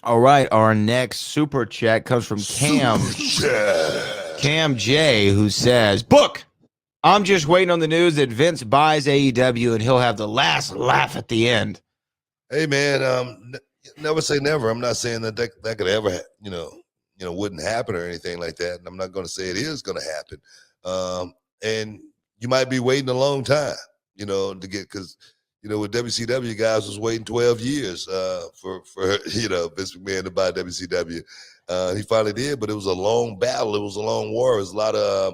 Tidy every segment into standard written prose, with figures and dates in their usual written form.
All right, our next super chat comes from Super chat. Cam J, who says, "Book, I'm just waiting on the news that Vince buys AEW and he'll have the last laugh at the end." Hey man, never say never. I'm not saying that could ever, wouldn't happen or anything like that. And I'm not going to say it is going to happen. And you might be waiting a long time, to get because. With WCW guys was waiting 12 years for Vince McMahon to buy WCW. He finally did, but it was a long battle. It was a long war. It was a lot of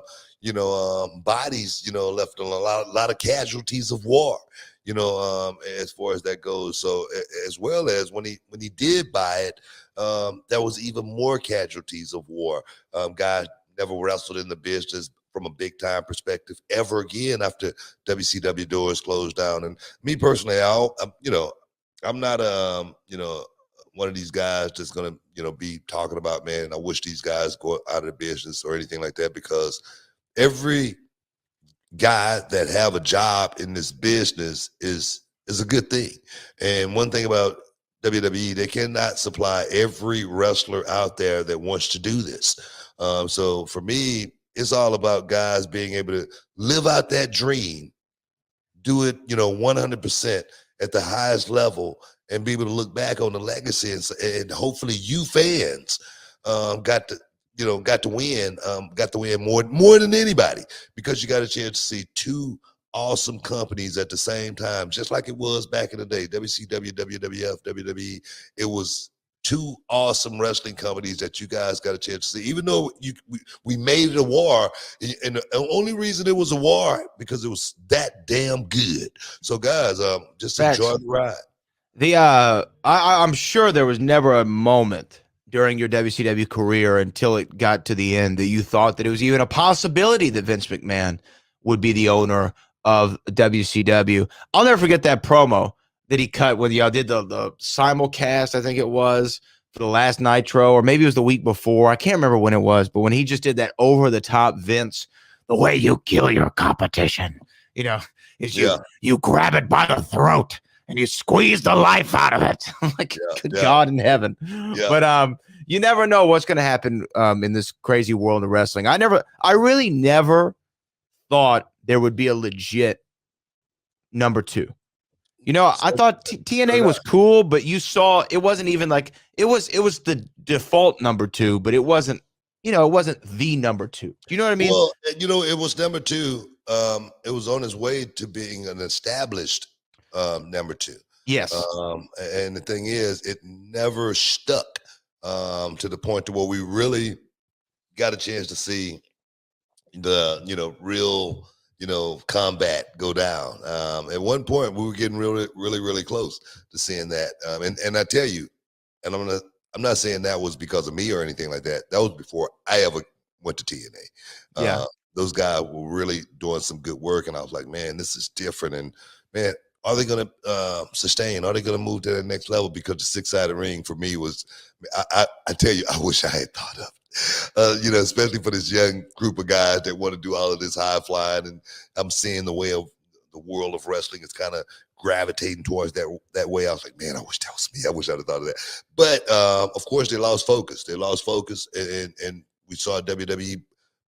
bodies, left on a lot of casualties of war. As far as that goes. So as well as when he did buy it, there was even more casualties of war. Guys never wrestled in the business from a big time perspective ever again after WCW doors closed down. And me personally, I'm not one of these guys that's gonna be talking about, man, I wish these guys go out of the business or anything like that, because every guy that have a job in this business is a good thing. And one thing about WWE, they cannot supply every wrestler out there that wants to do this. So for me, it's all about guys being able to live out that dream, do it, 100% at the highest level, and be able to look back on the legacy and hopefully you fans got to win more than anybody, because you got a chance to see two awesome companies at the same time, just like it was back in the day. WCW, WWF, WWE. It was two awesome wrestling companies that you guys got a chance to see. Even though we made it a war, and the only reason it was a war because it was that damn good. So guys, just enjoy the ride. I'm sure there was never a moment during your WCW career until it got to the end that you thought that it was even a possibility that Vince McMahon would be the owner of WCW. I'll never forget that promo that he cut when y'all did the simulcast, I think it was, for the last Nitro, or maybe it was the week before. I can't remember when it was, but when he just did that over-the-top Vince, the way you kill your competition, is you grab it by the throat and you squeeze the life out of it. I'm like, good God in heaven. Yeah. But you never know what's going to happen in this crazy world of wrestling. I really never thought there would be a legit number two. I thought TNA was cool, but you saw it wasn't even like it was the default number two, but it wasn't, it wasn't the number two. Do you know what I mean? Well, it was number two. It was on its way to being an established number two. Yes. And the thing is, it never stuck to the point to where we really got a chance to see the real combat go down. At one point we were getting really, really, really close to seeing that. And I tell you, and I'm not saying that was because of me or anything like that. That was before I ever went to TNA. Yeah. Those guys were really doing some good work, and I was like, man, this is different. And man, are they going to sustain? Are they going to move to the next level? Because the six-sided ring for me was, I tell you, I wish I had thought of it. Especially for this young group of guys that want to do all of this high flying. And I'm seeing the way of the world of wrestling is kind of gravitating towards that way. I was like, man, I wish that was me. I wish I'd have thought of that. But of course, they lost focus. And we saw WWE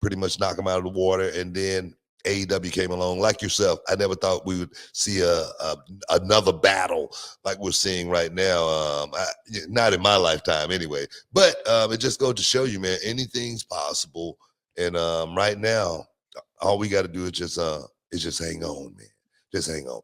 pretty much knock them out of the water. And then AEW came along. Like yourself, I never thought we would see another battle like we're seeing right now. Not in my lifetime anyway. But it just goes to show you, man, anything's possible. And right now, all we got to do is just hang on, man. Just hang on.